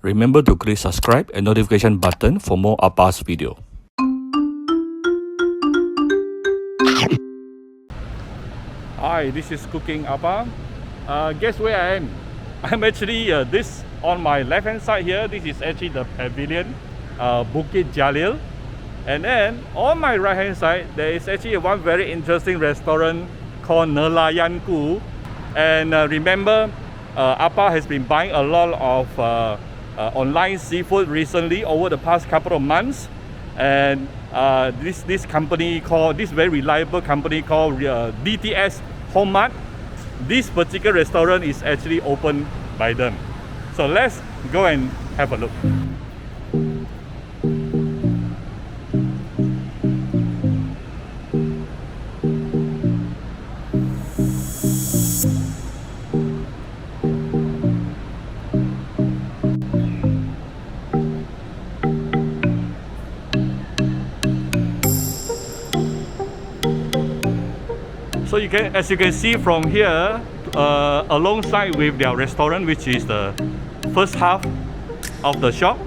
Remember to click subscribe and notification button for more Appa's video. Hi, this is Cooking Appa. Guess where I am? I'm actually this on my left hand side here. This is actually the pavilion, Bukit Jalil. And then on my right hand side, there is actually one very interesting restaurant called Nelayanku. And remember, Appa has been buying a lot of online seafood recently over the past couple of months. And this very reliable company called DTS Home Mart, this particular restaurant is actually opened by them. So let's go and have a look. So as you can see from here, alongside with their restaurant, which is the first half of the shop.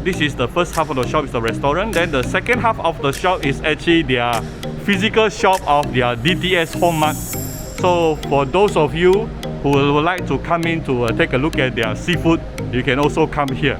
This is the first half of the shop is the restaurant. Then the second half of the shop is actually their physical shop of their DTS Home Mart. So for those of you who would like to come in to take a look at their seafood, you can also come here.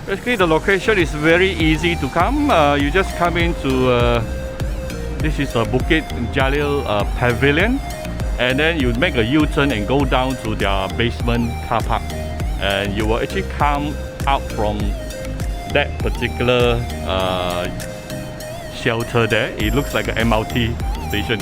Basically, the location is very easy to come. You just come into this is a Bukit Jalil pavilion, and then you make a U-turn and go down to their basement car park, and you will actually come out from that particular shelter there. It looks like an MRT station.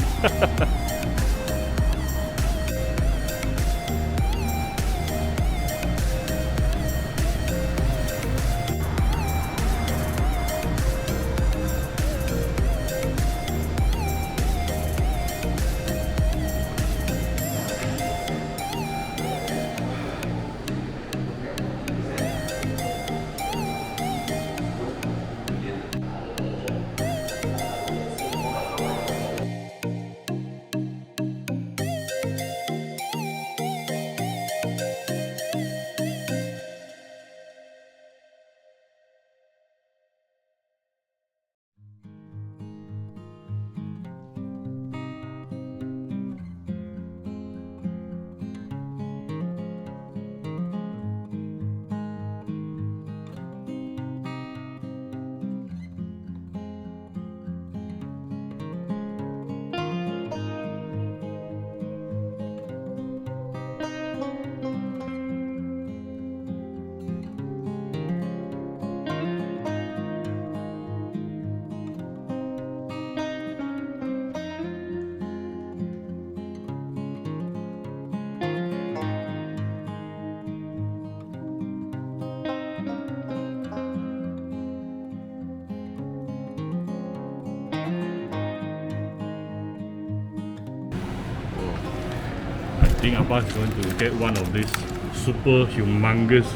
I think Appa is going to get one of these super humongous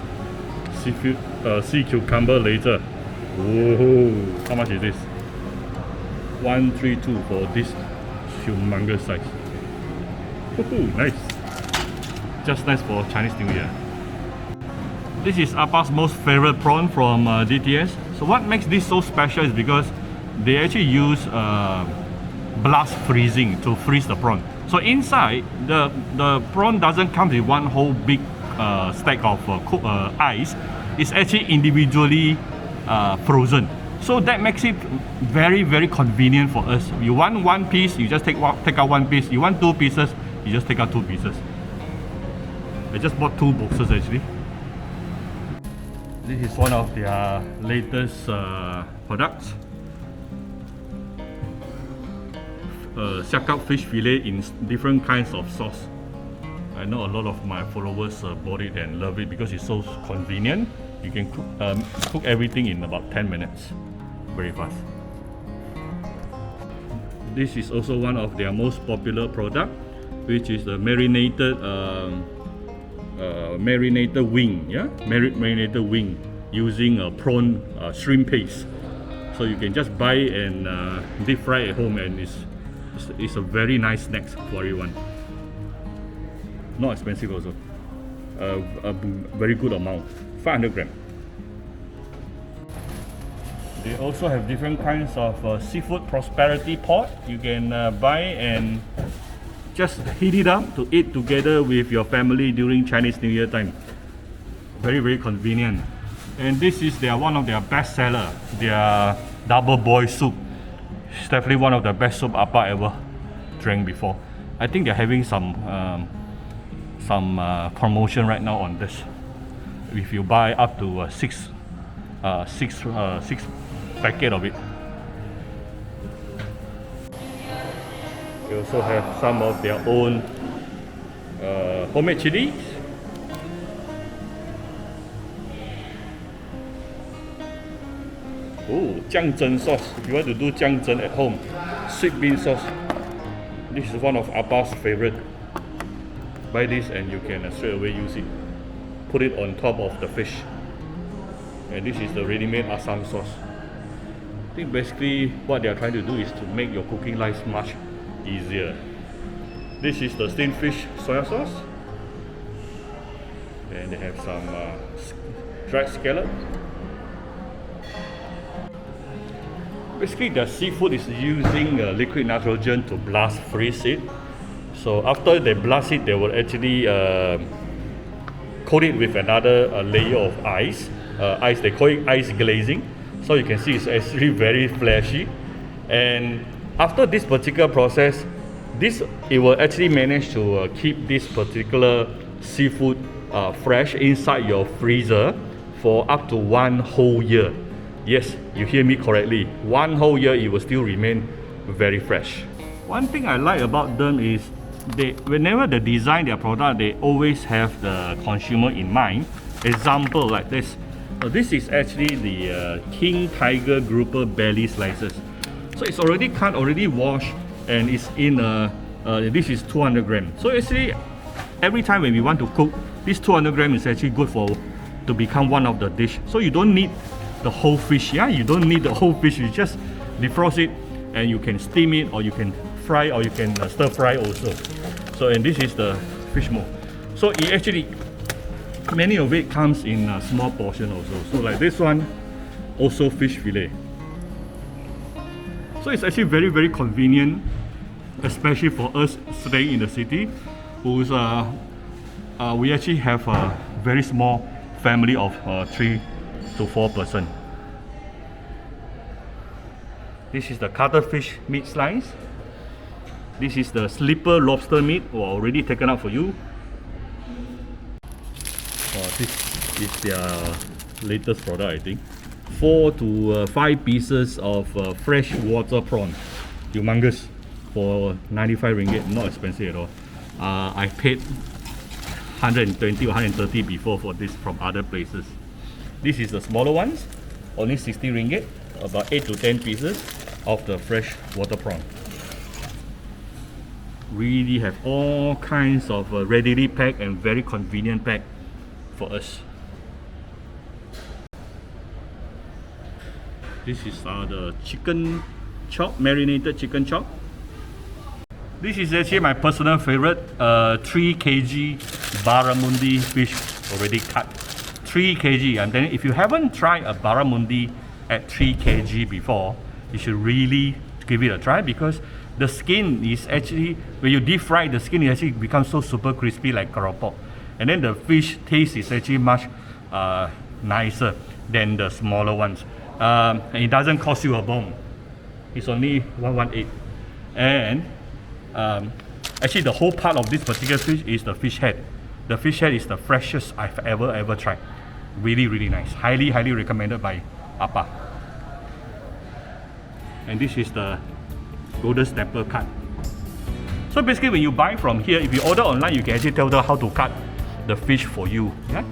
sea cucumber later. Whoa! How much is this? 132 for this humongous size. Woohoo! Nice. Just nice for Chinese New Year. This is Appa's most favorite prawn from DTS. So what makes this so special is because they actually use blast freezing to freeze the prawn. So inside, the prawn doesn't come with one whole big stack of ice. It's actually individually frozen. So that makes it very, very convenient for us. You want one piece, you just take out one piece. You want two pieces, you just take out two pieces. I just bought 2 boxes actually. This is one of their latest products. Siakap fish fillet in different kinds of sauce. I know a lot of my followers bought it and love it because it's so convenient. You can cook everything in about 10 minutes. Very fast. This is also one of their most popular product, which is the marinated wing. Yeah, marinated wing using a prawn shrimp paste. So you can just buy and deep fry at home, and it's a very nice snack for everyone. Not expensive also. A very good amount. 500 grams. They also have different kinds of seafood prosperity pot. You can buy and just heat it up to eat together with your family during Chinese New Year time. Very, very convenient. And this is one of their best seller, their double boil soup. It's definitely one of the best soup Appa ever drank before. I think they're having some promotion right now on this. If you buy up to six packet of it. They also have some of their own homemade chilies. Oh, jiangzhen sauce. If you want to do jiangzhen at home, sweet bean sauce. This is one of Appa's favorite. Buy this and you can straight away use it. Put it on top of the fish. And this is the ready-made Assam sauce. I think basically what they are trying to do is to make your cooking life much easier. This is the steamed fish soya sauce. And they have some dried scallop. Basically the seafood is using liquid nitrogen to blast freeze it. So after they blast it, they will actually coat it with another layer of ice. They call it ice glazing. So you can see it's actually very flashy. And after this particular process, it will actually manage to keep this particular seafood fresh inside your freezer for up to 1 whole year. Yes, you hear me correctly. 1 whole year it will still remain very fresh. One thing I like about them is whenever they design their product, they always have the consumer in mind. Example like this. This is actually the King Tiger Grouper belly slices. So it's already cut, already washed, and it's in this is 200 grams. So actually, every time when we want to cook, this 200 grams is actually good to become one of the dish. So you don't need the whole fish. Yeah, you don't need the whole fish. You just defrost it, and you can steam it, or you can fry, or you can stir fry also. So and this is the fish maw. So it actually, many of it comes in a small portion also. So like this one, also fish fillet. So it's actually very, very convenient, especially for us staying in the city, who's we actually have a very small family of 3 to 4 person. This is the cuttlefish meat slice. This is the slipper lobster meat, already taken out for you. This is their latest product, I think. 4 to 5 pieces of fresh water prawn, humongous, for 95 ringgit, not expensive at all. I paid 120 or 130 before for this from other places. This is the smaller ones, only 60 ringgit, about 8 to 10 pieces of the fresh water prawn. Really have all kinds of readily packed and very convenient pack for us. This is the chicken chop, marinated chicken chop. This is actually my personal favorite, 3 kg barramundi fish already cut. 3 kg, and then if you haven't tried a barramundi at 3 kg before, you should really give it a try, because the skin is actually, when you deep fry, the skin actually becomes so super crispy like keropok. And then the fish taste is actually much nicer than the smaller ones. And it doesn't cost you a bomb. It's only 118. And actually the whole part of this particular fish is the fish head. The fish head is the freshest I've ever tried. Really, really nice. Highly, highly recommended by Appa. And this is the golden snapper cut. So basically when you buy from here, if you order online, you can actually tell them how to cut the fish for you. Yeah?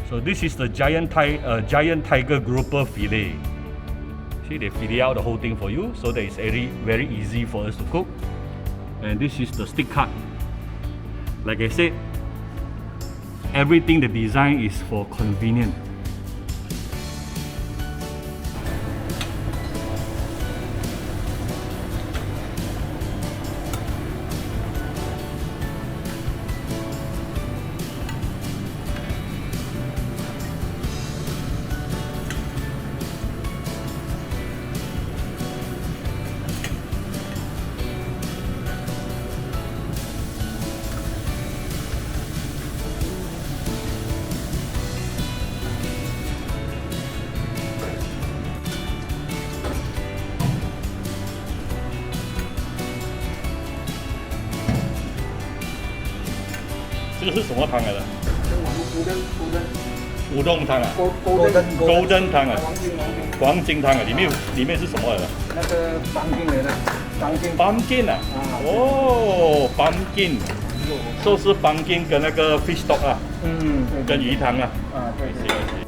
So this is the giant tiger grouper fillet. See, they fillet out the whole thing for you, so that it's very easy for us to cook. And this is the stick cut. Like I said, everything the design is for convenience. 这个是什么汤来的？乌冬汤啊，Golden汤啊，黄金汤啊，里面是什么来的？那个pumpkin来的，pumpkin啊，哦，pumpkin，说是 pumpkin 跟那个 fish stock 啊，跟鱼汤啊，对。